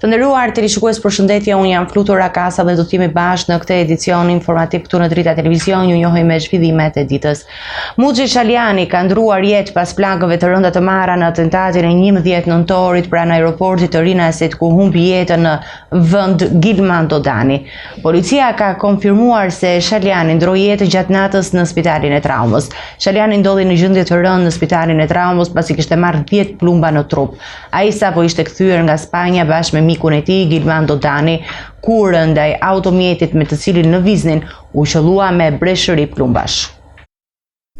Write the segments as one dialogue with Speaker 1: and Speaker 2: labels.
Speaker 1: Të nderuar televizionistë, përshëndetje, unë jam Flutur Rakasa dhe do të jemi bashkë në këtë edicion informativ këtu në Drita Televizion. Ju njohim me zhvillimet e ditës. Muxhi Shaljani ka ndruar jetë pas plagëve të rënda të marra në atentatin e 11 nëntorit pranë aeroportit të Rinasit, ku humbi jetën në vend Gilman Dodani. Policia ka konfirmuar se Shaljani ndroi jetë gjatë natës në spitalin e traumës. Shaljani ndodhi në gjendje të rëndë në spitalin e traumës pasi kishte marrë 10 plumba në trup. Ai sapo ishte kthyer nga Spanja bashkë me mikun e tij Gilman Dodani, kur ndaj automjetit me të cilin lëviznin u qellua me breshëri plumbash.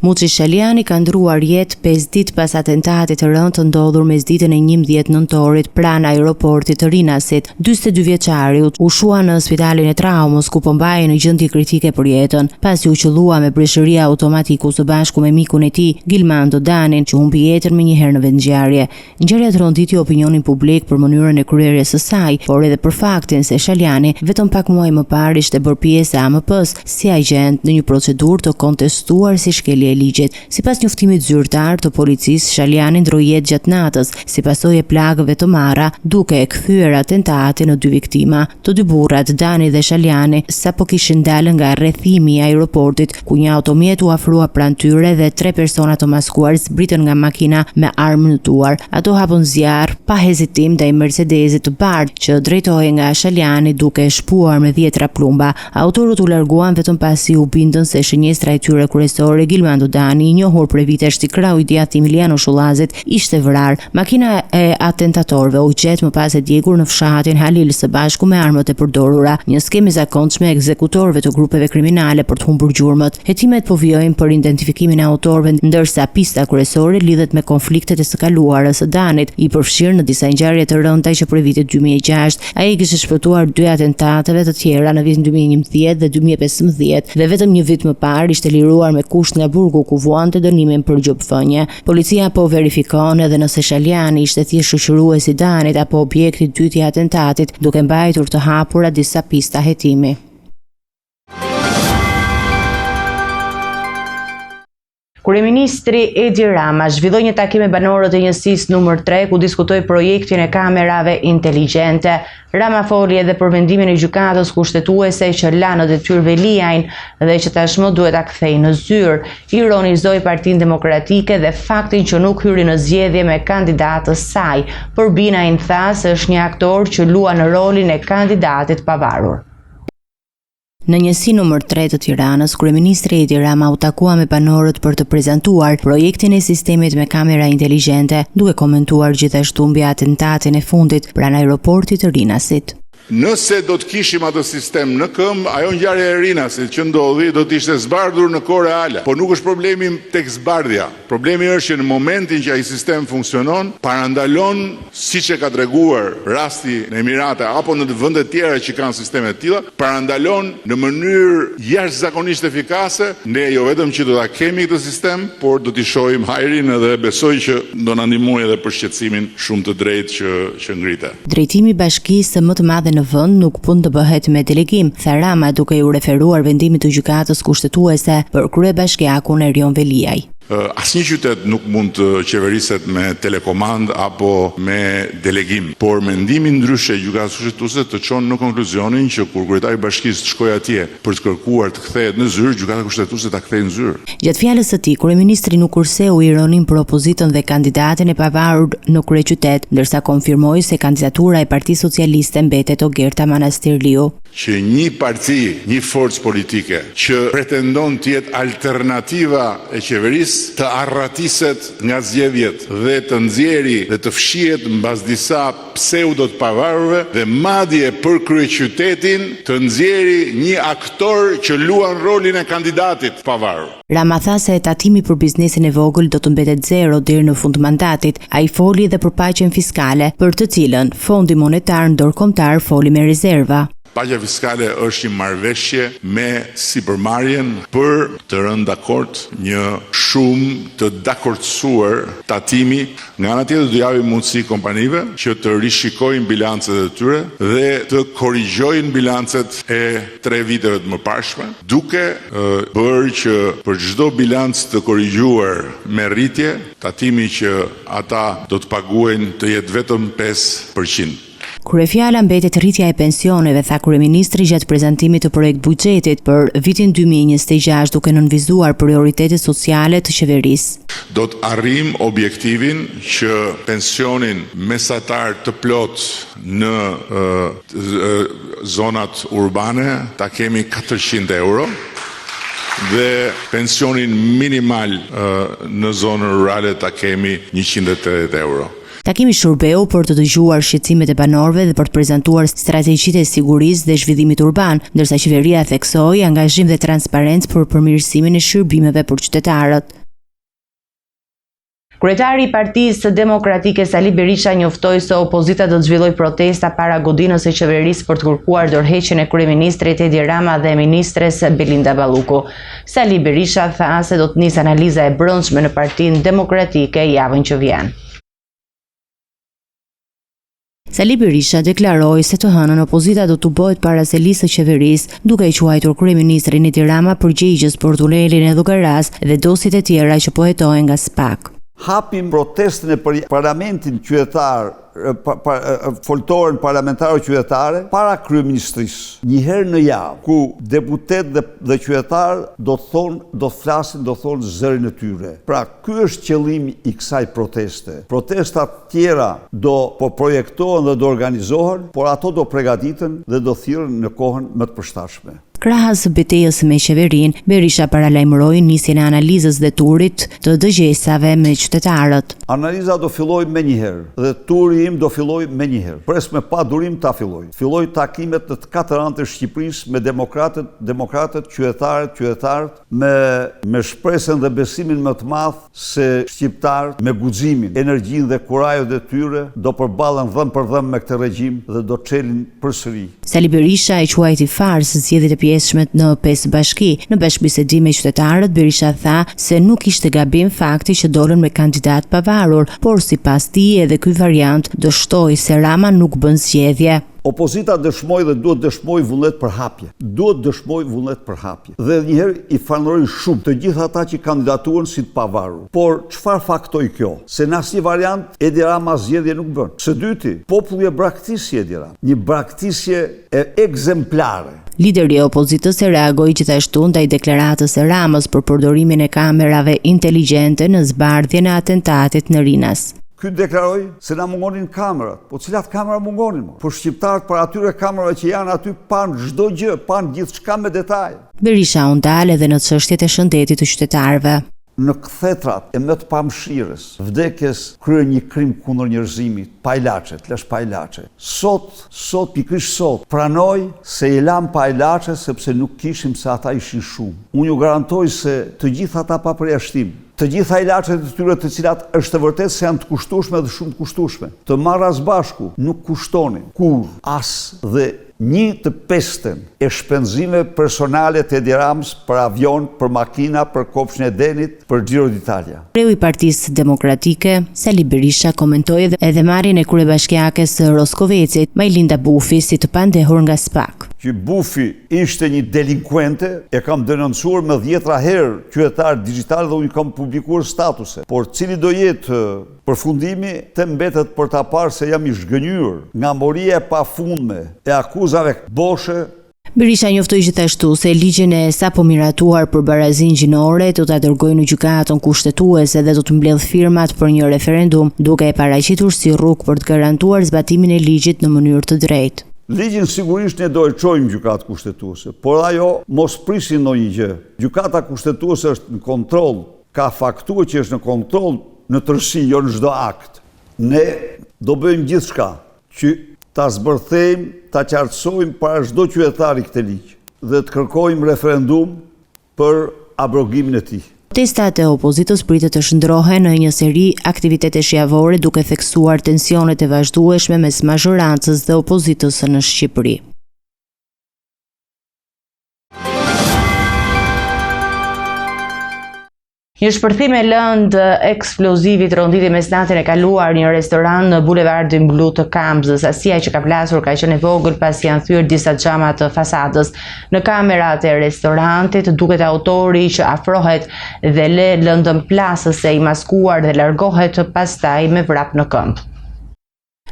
Speaker 2: Muxhi Shaljani ka ndruar jetë 5 ditë pas atentatit të rëndë të ndodhur mesditën e 11 nëntorit pranë aeroportit të Rinasit. 42 vjeçari u shua në spitalin e traumës, ku po mbahej në gjendje kritike për jetën, pasi u qellua me breshëri automatiku së bashku me mikun e tij Gilman Dodanin, që humbi jetën menjëherë në vendngjarje. Ngjarja rronditi opinionin publik për mënyrën e kryerjes së saj, por edhe për faktin se Shaljani vetëm pak muaj më parë ishte bërë pjesë e AMP-s si agjent në një procedurë të kontestuar si shkelje e ligjet. Sipas njoftimit zyrtar të policisë, Shaljani ndroi jetë gjatë natës si pasojë e plagëve të marra, duke e kthyer atentatin në 2 viktima. Të dy burrat, Dani dhe Shaljani, sapo kishin dalë nga rrethimi i aeroportit, ku një automjet u afrua pranë tyre dhe 3 persona të maskuar zbritën nga makina me armë në duar. Ato hapën zjarr pa hezitim ndaj Mercedesit të bardhë që drejtohej nga Shaljani duke shpuar me 10 plumba. Autorët u larguan vetëm pasi u bindën se shënjestra e tyre kryesore, Gilman Dodani, i njohur për vitesh si krau i djathtë Emiliano Shullazit, ishte vrarë. Makina e atentatorëve u gjet më pas e djegur në fshatin Halil së bashku me armët e përdorura, një skemë e zakonshme e ekzekutorëve të grupeve kriminale për të humbur gjurmët. Hetimet po vijojnë për identifikimin e autorëve, ndërsa pista kryesore lidhet me konfliktet e së kaluarës së Danit, i përfshirë në disa ngjarje të rënda që për vitin 2006. Ai kishte shpëtuar 2 atentateve të tjera në vitin 2011 dhe 2015 dhe vetëm një vit më parë ishte liruar me kusht nga burgu ku vuante dënimin për gjobfënje. Policia po verifikon edhe nëse Shaljani ishte thjesht shoqëruesi i Danit apo objekti i dytë i atentatit, duke mbajtur të hapura disa pista hetimi.
Speaker 1: Kryeministri Edi Rama zhvilloi një takim me banorët e njësisë numër 3 ku diskutoi projektin e kamerave inteligjente. Rama foli edhe për vendimin e gjykatës kushtetuese që la në detyrë Veliajin dhe që tashmë duhet ta kthejë në zyrë. Ironizoi Partinë Demokratike dhe faktin që nuk hyri në zgjedhje me kandidatës saj. Por Binajin tha se është një aktor që luan në rolin e kandidatit pavarur.
Speaker 2: Në njësi numër 3 të Tiranës, kryeministri Edi Rama u takua me banorët për të prezantuar projektin e sistemit me kamera inteligjente, duke komentuar gjithashtu mbi atentatin e fundit pranë aeroportit të Rinasit.
Speaker 3: Nëse do të kishim atë sistem në këmbë, ajo ngjarje e Rinasit që ndodhi do të ishte zbardhur në kohë reale. Po nuk është problemi tek zbardhja. Problemi është që në momentin që ai sistem funksionon, parandalon, siç e ka treguar rasti në Emirate apo në vende të tjera që kanë sisteme të tilla, parandalon në mënyrë jashtëzakonisht efikase. Ne jo vetëm që do ta kemi këtë sistem, por do t'i shohim hajrin edhe besoj që do na ndihmojë edhe për shqetësimin shumë të drejtë që ngritet.
Speaker 2: Drejtimi i bashkisë më të madhe në vend nuk pun të bëhet me delegim, tha Rama duke u referuar vendimit të gjykatës kushtetuese për kryebashkiakun Erion Veliaj.
Speaker 3: Asnjë qytet nuk mund të qeveriset me telekomand apo me delegim, por mendimi ndryshe i gjykatës kushtetuese të çon në konkluzionin që kur kryetari i bashkisë të shkojë atje për të kërkuar të kthehet në zyrë, gjykata kushtetuese ta kthejë në zyrë.
Speaker 2: Gjatë fjalës së tij, kryeministri nuk kurseu ironin për opozitën dhe kandidatin e pavarur në kryeqytet, ndërsa konfirmoi se kandidatura e Partisë Socialiste mbetet Ogerta Manastirliu.
Speaker 3: Që një parti, një forcë politike që pretendon të jetë alternativa e qeverisë të arratiset nga zgjedhjet dhe të nxjerrë dhe të fshihet mbas disa pseudo të pavarurve dhe madje për kryeqytetin të nxjerrë një aktor që luan rolin e kandidatit pavarur.
Speaker 2: Rama tha se tatimi për biznesin e vogël do të mbetet zero deri në fund mandatit. Ai foli edhe për paqen fiskale, për të cilën Fondi Monetar Ndërkombëtar foli me rezerva.
Speaker 3: Paqja fiskale është një marrëveshje me sipërmarrjen për të rënë dakord një shumë të dakordsuar tatimi. Nga ana tjetër do javi mundësi kompanive që të rishikojnë bilancet e tyre dhe të korrigjojnë bilancet e 3 viteve të mëparshme, duke bërë që për çdo bilanc të korrigjuar me rritje, tatimi që ata do të paguajnë të jetë vetëm 5%.
Speaker 2: Kryefjala mbetet rritja e pensioneve, tha kryeministri gjatë prezantimit të projekt buxhetit për vitin 2026, duke nënvizuar prioritetet sociale të qeverisë.
Speaker 3: Do të arrim objektivin që pensionin mesatar të plot në zonat urbane ta kemi 400 euro dhe pensionin minimal në zonën rurale ta kemi 180 euro.
Speaker 2: Takimi shërbeu për të dëgjuar shqetësimet e banorëve dhe për të prezantuar strategjitë e sigurisë dhe zhvillimit urban, ndërsa qeveria theksoi angazhim dhe transparencë për përmirësimin e shërbimeve për qytetarët.
Speaker 1: Kryetari i Partisë Demokratike Sali Berisha njoftoi se opozita do të zhvillojë protesta para godinës së qeverisë për të kërkuar dorëheqjen e kryeministrit Edi Rama dhe ministres Belinda Balluku. Sali Berisha tha se do të nisë analiza e brendshme në Partinë Demokratike javën që vjen.
Speaker 2: Sali Berisha deklaroi se të hënën opozita do të bëhet para selisë së qeverisë, duke i quajtur kryeministrin Edi Rama përgjegjës për tunelin e Llogaras dhe dosjet e tjera që po hetohen nga SPAK.
Speaker 4: Hapim protestën e parlamentin qytetar, foltorën parlamentare qytetare para kryeministrisë. Një herë në javë, ku deputet dhe qytetar do flasin, do thonë zërin e tyre. Pra, ky është qëllimi i kësaj proteste. Protestat tjera do po projektohen dhe do organizohen, por ato do pregaditen dhe do thirren në kohën më të përshtatshme.
Speaker 2: Krahas betejës me qeverinë, Berisha paralajmëroi nisjen e analizës dhe turit të dëgjesave me qytetarët.
Speaker 4: Analiza do filloj me njëherë dhe turi im do filloj me njëherë. Pres me pa durim ta filloj. Filloj takimet në të katër anët e Shqipërisë me demokratët, qytetarët, me shpresën dhe besimin më të madh se shqiptarët me guximin, energjinë dhe kurajën e tyre do përballen dhëm për dhëm me këtë regjim dhe do çelin përsëri.
Speaker 2: Sali Berisha e quajti farsë zgjedhjet e pjesëmet në 5 bashki. Në bashkëbisedim me qytetarët, Berisha tha se nuk ishte gabim fakti që dolën me kandidat pavarur, por sipas tij edhe ky variant dështoi se Rama nuk bën zgjedhje.
Speaker 4: Opozita dëshmoj dhe duhet dëshmoj vullnet për hapje. Dhe njëherë i falenderoj shumë të gjithë ata që kandidatuan si të pavarur. Por çfarë faktoi kjo? Se në asnjë variant Edi Rama zgjedhje nuk bën. Së dyti, populli e braktisë Edi Rama. Një braktisje e ekzemplare.
Speaker 2: Lideri e opozitës e reagoi gjithashtu ndaj deklaratës së Ramës për përdorimin e kamerave inteligjente në zbardhjen e atentatit në Rinas.
Speaker 4: Ky deklaroi se na mungonin kamerat. Po cilat kamera mungonin? Po shqiptarët për atyre kamerave që janë aty pan çdo gjë, pan gjithçka me detaj. Berisha
Speaker 2: u ndal edhe në çështjet e shëndetit të qytetarëve.
Speaker 4: Në kthetrat e më të pamëshirës, vdekjes kryen një krim kundër njerëzimit, pajlaçe. Pikërisht sot, pranoj se i lam pajlaçe sepse nuk kishim se ata ishin shumë. Unë ju garantoj se të gjithë ata pa përjashtim, të gjitha ilaçet e tyre të cilat është e vërtetë se janë të kushtueshme dhe shumë të kushtueshme, të marras bashku nuk kushtonin kur as dhe 1/5 e shpenzimeve personale të Edi Ramës për avion, për makina, për kopshin e Denit, për Giro d'Italia.
Speaker 2: Kreu i Partisë Demokratike, Sali Berisha, komentoi edhe marrjen e kryebashkiakes së Roskovecit, Majlinda Bufi, si të pandehur nga SPAK.
Speaker 4: Që Bufi ishte një delinkuente, e kam denoncuar me 10 herë qytetar digital dhe unë kam publikuar statuse. Por cili do jetë përfundimi, të mbetet për ta parë se jam i zhgënjur nga moria e pafundme e akuzave boshe.
Speaker 2: Berisha njoftoi gjithashtu se ligjin e sapo miratuar për barazinë gjinore do ta dërgojë në gjykatën kushtetuese dhe do të mbledh firmat për një referendum, duke e paraqitur si rrugë për të garantuar zbatimin e ligjit në mënyrë të drejtë.
Speaker 4: Ligjin sigurisht ne do e çojmë gjykatë kushtetuese, por ajo mos prisin ndonjë gjë. Gjykata kushtetuese është në kontroll, ka faktuar që është në kontroll në tërësi, jo në çdo akt. Ne do bëjmë gjithçka që ta zbërthejmë, ta qartësojmë para çdo qytetari këtë ligj dhe të kërkojmë referendum për abrogimin e tij.
Speaker 2: Protestat e opozitës pritet të shndrohen në një seri aktivitetesh javore, duke theksuar tensionet e vazhdueshme mes mazhorancës dhe opozitës në Shqipëri.
Speaker 1: Një shpërthim e lëndë eksplozivit ronditi mesnatën e kaluar një restoran në bulevardin Blu të Kamzës. Asia që ka plasur ka qenë e vogël pasi janë thyer disa xhama të fasadës. Në kamerat e restorantit duket autori që afrohet dhe le lëndën plasëse i maskuar dhe largohet pastaj me vrap në këmbë.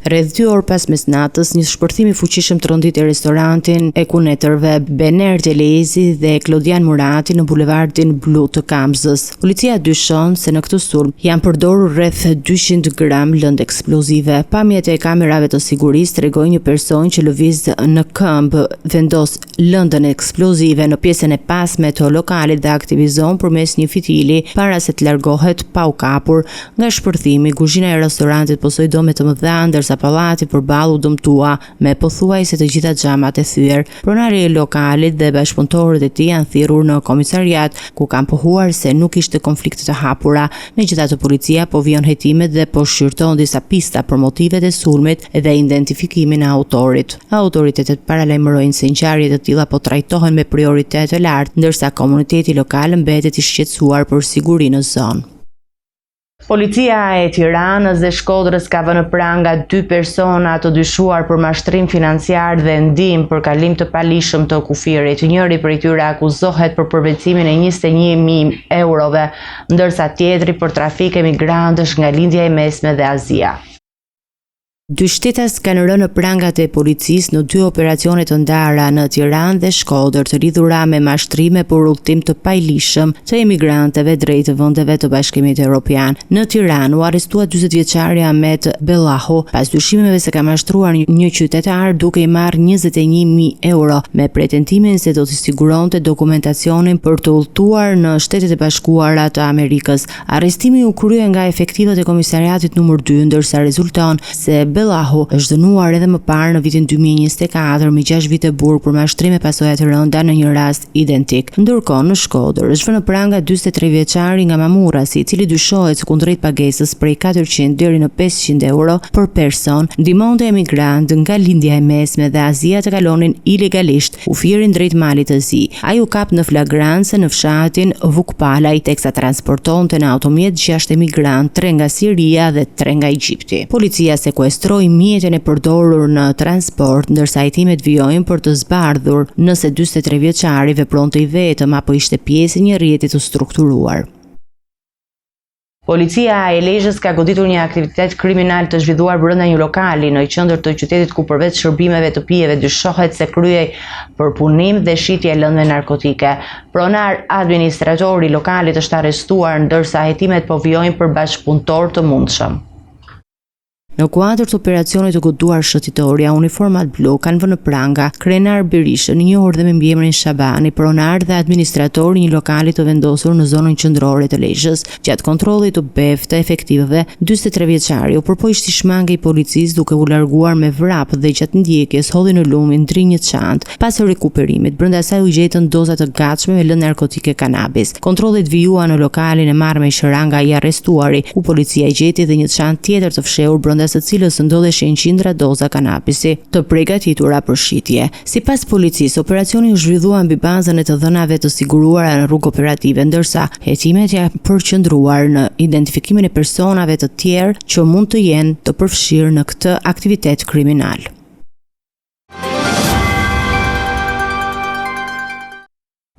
Speaker 2: Rreth 2 orë pas mesnatës, një shpërthim i fuqishëm tronditi restorantin e kunetërve Bener Delezi dhe Klodian Murati në bulevardin Blu të Kamzës. Policia dyshon se në këtë sulm janë përdorur rreth 200 gram lëndë eksplozive. Pamjet e kamerave të sigurisë tregojnë një person që lëviz në këmbë vendos lëndën eksplozive në pjesën e pasme të lokalit dhe aktivizon përmes një fitili para se të largohet pa u kapur nga shpërthimi. Kuzhina e restorantit posoi dëme të mëdha, ndërsa pallati përballë u dëmtua me pothuajse të gjitha xhamat e thyer. Pronari i lokalit dhe bashkëpunëtorët e tij janë thirrur në komisariat, ku kanë pohuar se nuk ishte konflikte të hapura. Megjithatë, policia po vijon hetimet dhe po shqyrton disa pista për motivet e sulmit dhe identifikimin e autorit. Autoritetet paralajmërojnë se ngjarje të tilla po trajtohen me prioritet të lartë, ndërsa komuniteti lokal mbetet i shqetësuar për sigurinë në zonë.
Speaker 1: Policia e Tiranës dhe Shkodrës ka vënë pranga 2 persona të dyshuar për mashtrim financiar dhe ndihmë për kalim të palishëm të kufirit. Njëri prej tyre akuzohet për përvetësimin e 21.000 eurove, ndërsa tjetri për trafik e migrantësh nga lindja e mesme dhe Azia.
Speaker 2: 2 shtetas kanë rënë prangat e policisë në 2 operacione të ndara në Tiranë dhe Shkodër të lidhura me mashtrime për udhtim të pajlishëm të emigrantëve drejt vendeve të Bashkimit Evropian. Në Tiranë u arrestua 40 vjeçari Ahmet Bellahu pas dyshimeve se ka mashtruar një qytetar duke i marrë 21.000 euro me pretentimin se do t'i siguronte dokumentacionin për të udhëtuar në Shtetet e Bashkuara të Amerikës. Arrestimi u krye nga efektivët e komisariatit numër 2, ndërsa rezulton se Bellahu është dënuar edhe më parë në vitin 2024 me 6 vite burg për mashtrime pasoja të rënda në një rast identik. Ndërkohë në Shkodër është vënë pranga 43 vjeçari nga Mamurasi, i cili dyshohet se kundrejt pagesës prej 400 deri në 500 euro për person, ndihmonte emigrant nga lindja e mesme dhe Azia të kalonin ilegalisht kufirin drejt malit të zi. Ai u kap në flagrancë në fshatin Vukpalaj, teksa transportonte në automjet 6 emigrant, 3 nga Siria dhe 3 nga Egjipti. Policia sekuestroi mjetën e përdorur në transport, ndërsa hetimet vijojnë për të zbardhur nëse 43 vjeçari vepronte i vetëm apo ishte pjesë e një rrjeti të strukturuar.
Speaker 1: Policia e Lezhës ka goditur një aktivitet kriminal të zhvilluar brenda një lokali në qendër të qytetit ku përveç shërbimeve të pijeve dyshohet se kryej përpunim dhe shitje lëndëve narkotike. Pronar administratori i lokalit është arrestuar, ndërsa hetimet po vijojnë për bashkëpunëtor të mundshëm.
Speaker 2: Në kuadër të operacionit të goduar shëtitoria, uniformat blu kanë vënë pranga krenar Berishën, një njohur dhe me mbiemrin Shabani, pronar dhe administrator një lokali të vendosur në zonën qendrore të Lezhës. Gjatë kontrollit të BEF të efektivëve, 43 vjeçari u përpoq si shmange i policisë duke u larguar me vrap dhe gjatë ndjekjes hodhi në lum i ndri një çantë. Pas rikuperimit, brenda saj u gjetën doza të gatshme me lëndë narkotike kanabis. Kontrollet vijua në lokalin e marrë me qira nga i arrestuari, ku policia i gjeti dhe një çantë tjetër të fshehur brenda së cilës ndodheshin qindra doza kanabisi të përgatitura për shitje. Sipas policisë, operacioni u zhvillua mbi bazën e të dhënave të siguruara në rrugë operative, ndërsa hetimet janë përqendruar në identifikimin e personave të tjerë që mund të jenë të përfshirë në këtë aktivitet kriminal.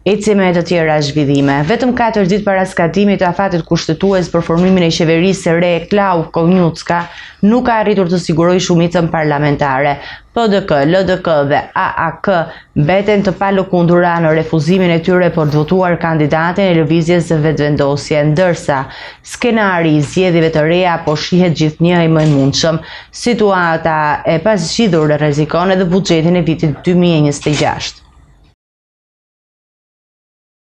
Speaker 1: Ecim me të tjera zhvillime. Vetëm 4 ditë para skatimit të afatit kushtetues për formimin e qeverisë së re, Klau Konjucka nuk ka arritur të sigurojë shumicën parlamentare. PDK, LDK dhe AAK mbeten të palëkundura në refuzimin e tyre për të votuar kandidatin e lëvizjes së vetvendosje, ndërsa skenari i zgjedhjeve të reja po shihet gjithnjë i më i mundshëm. Situata e pasqyrur rrezikon edhe buxhetin e vitit 2026.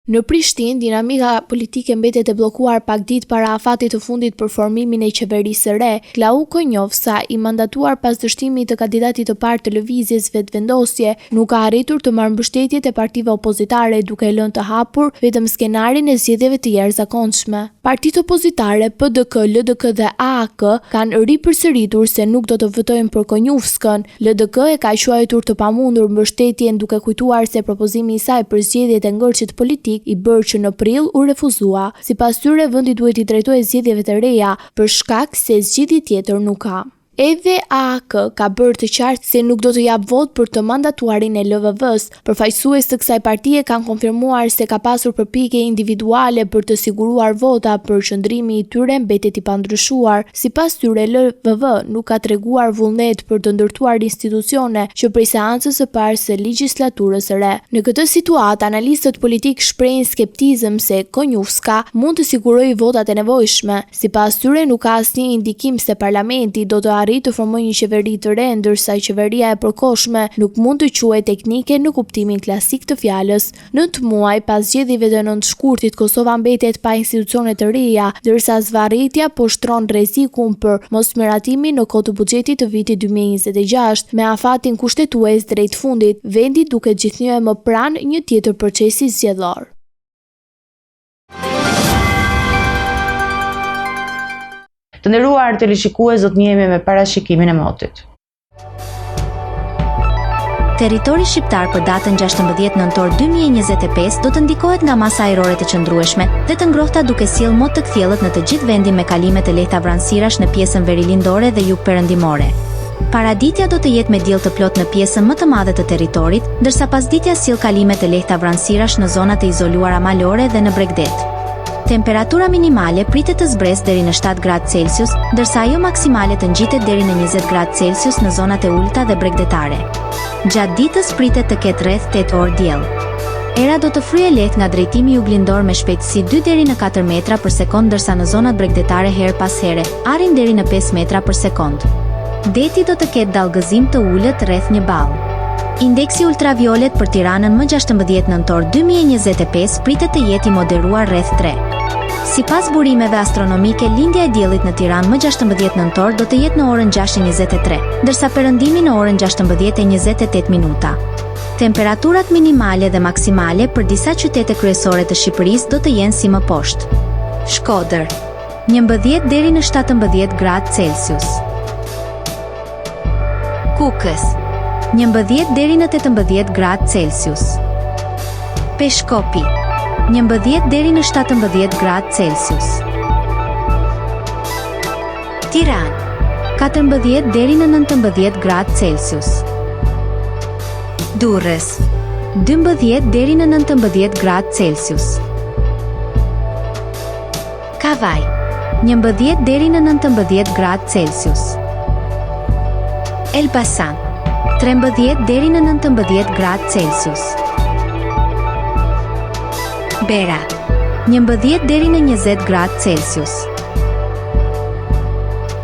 Speaker 5: Në Prishtinë, dinamika politike mbetet e bllokuar pak ditë para afatit të fundit për formimin e qeverisë së re. Klau Konjovsa, i mandatuar pas dështimit të kandidatit të parë të lëvizjes vetvendosje, nuk ka arritur të marrë mbështetjet e partive opozitare, duke lënë të hapur vetëm skenarin e zgjedhjeve të jashtëzakonshme. Partitë opozitare PDK, LDK dhe AAK kanë ripërsëritur se nuk do të votojnë për Konjovskën. LDK e ka quajtur të pamundur mbështetjen, duke kujtuar se propozimi i saj për zgjedhjet e ngërçit politik i bërë që në prill u refuzua. Sipas tyre, vendi duhet i drejtojë zgjedhjeve të reja për shkak se zgjidhje tjetër nuk ka. Edhe AAK ka bërë të qartë se nuk do të jap vot për të mandatuarin e LVV-s. Përfaqësues të kësaj partie kanë konfirmuar se ka pasur përpjekje individuale për të siguruar vota, për qëndrimi i tyre mbetet i pandryshuar. Sipas tyre, LVV nuk ka treguar vullnet për të ndërtuar institucione që prej seancës së parë së legjislaturës së re. Në këtë situatë, analistët politik shprehin skeptizëm se Konjufska mund të sigurojë votat e nevojshme. Sipas tyre, nuk ka asnjë indikim se parlamenti do të arrit të formojë një qeveri të re, ndërsa qeveria e përkohshme nuk mund të quhet teknike në kuptimin klasik të fjalës. 9 muaj pas zgjedhjeve të 9 shkurtit, Kosova mbetet pa institucione të reja, ndërsa zvarritja po shtron rrezikun për mosmiratimin në kohë të buxhetit të vitit 2026, me afatin kushtetues drejt fundit, vendi duke gjithnjë më pranë një tjetër procesi zgjedhor.
Speaker 1: Të nderuar teleshikues, do të njihemi me parashikimin e motit.
Speaker 6: Territori shqiptar për datën 16 nëntor 2025 do të ndikohet nga masa ajrore të qëndrueshme dhe të ngrohta, duke sjellë mot të kthjellët në të gjithë vendin me kalime të lehta vranësirash në pjesën verilindore dhe jugperëndimore. Paraditja do të jetë me diell të plot në pjesën më të madhe të territorit, ndërsa pasditja sjell kalime të lehta vranësirash në zonat e izoluara malore dhe në Bregdet. Temperatura minimale pritet të zbresë deri në 7 gradë Celsius, ndërsa ajo maksimale të ngjitet deri në 20 gradë Celsius në zonat e ulta dhe bregdetare. Gjatë ditës pritet të ketë rreth 8 orë diell. Era do të fryejë lehtë nga drejtimi juglindor me shpejtësi 2 deri në 4 metra për sekond, ndërsa në zonat bregdetare her pas here arrin deri në 5 metra për sekond. Deti do të ketë dallgëzim të ulët rreth 1 ball. Indeksi ultraviolet për Tiranën më 16 nëntor 2025 pritet të jetë i moderuar rreth 3. Sipas burimeve astronomike, lindja e diellit në Tiranë më 16 nëntor do të jetë në orën 6:23, ndërsa perëndimi në orën 16:28 minuta. Temperaturat minimale dhe maksimale për disa qytete kryesore të Shqipërisë do të jenë si më poshtë. Shkodër, 11 deri në 17 gradë Celsius. Kukës, 11 deri në 18 gradë Celsius. Peshkopi, 11 deri në 17 gradë Celsius. Tiranë, 14 deri në 19 gradë Celsius. Durrës, 12 deri në 19 gradë Celsius. Kavaj, 11 deri në 19 gradë Celsius. Elbasan, 13 deri në 19 gradë Celsius. Bera, 11 deri në 20 gradë Celsius.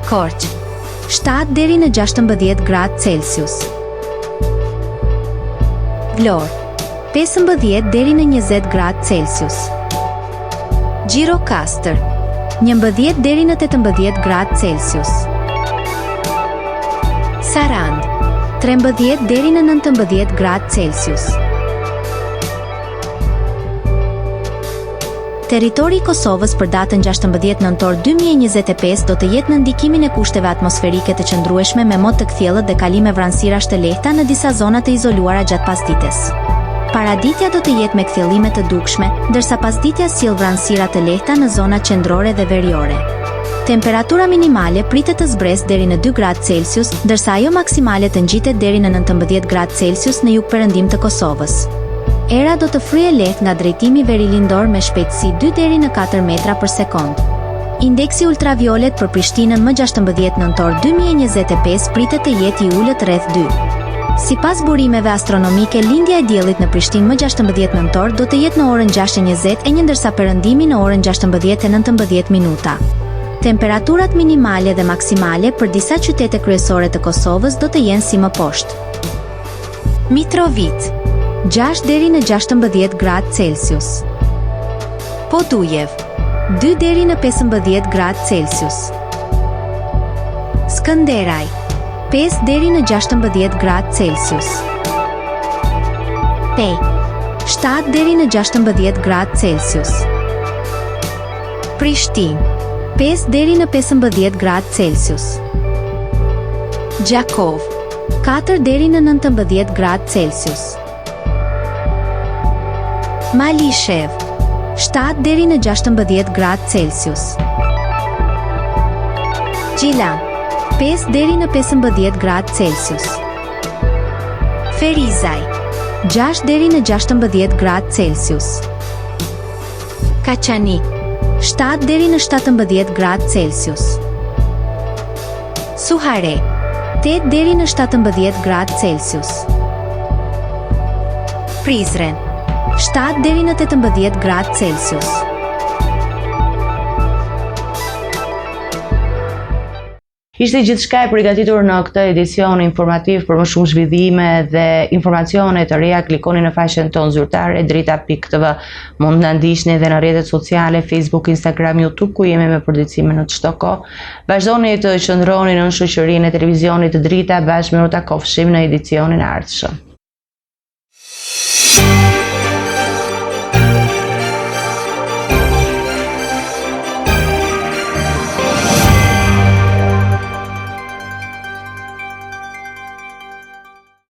Speaker 6: Korç, 7 deri në 16 gradë Celsius. Vlorë, 15 deri në 20 gradë Celsius. Gjirokastër, 11 deri në 18 gradë Celsius. Sarand, 13 deri në 19 gradë Celsius. Territori i Kosovës për datën 16 nëntor 2025 do të jetë në ndikimin e kushteve atmosferike të qëndrueshme me mot të kthjellët dhe kalime vranësirash të lehta në disa zona të izoluara gjatë pasdites. Paraditja do të jetë me kthjellime të dukshme, ndërsa pasditja sjell vranësira të lehta në zonat qendrore dhe veriore. Temperatura minimale pritet të zbresë deri në 2 gradë Celsius, ndërsa ajo maksimale të ngjitet deri në 19 gradë Celsius në jugperëndim të Kosovës. Era do të fryejë lehtë nga drejtimi verilindor me shpejtësi 2 deri në 4 metra për sekond. Indeksi ultraviolet për Prishtinën më 16 nëntor 2025 pritet të jetë i ulët rreth 2. Sipas burimeve astronomike, lindja e diellit në Prishtinë më 16 nëntor do të jetë në orën 6:21, ndërsa perëndimi në orën 16:19 minuta. Temperaturat minimale dhe maksimale për disa qytete kryesore të Kosovës do të jenë si më poshtë. Mitrovica, 6 deri në 16 gradë Celsius. Podujev, 2 deri në 15 gradë Celsius. Skënderaj, 5 deri në 16 gradë Celsius. Pej, 7 deri në 16 gradë Celsius. Prishtinë, 5 deri në 15 gradë Celsius. Gjakov, 4 deri në 19 gradë Celsius. Malishev, 7 deri në 16 gradë Celsius. Gjilan, 5 deri në 15 gradë Celsius. Ferizaj, 6 deri në 16 gradë Celsius. Kaçanik, 7 deri në 17 gradë Celsius. Suhare, 8 deri në 17 gradë Celsius. Prizren, 7 deri në 18 gradë Celsius.
Speaker 1: Ishte gjithçka e përgatitur në këtë edicion informativ. Për më shumë zhvillime dhe informacione të reja, klikoni në faqen tonë zyrtare drita.tv. Mund na ndiqni edhe në rrjetet sociale, Facebook, Instagram, YouTube, ku jemi me përditësime në çdo kohë. Vazhdoni të qëndroni në shoqërinë e televizionit të Drita, bashkë me u takofshim në edicionin e ardhshëm.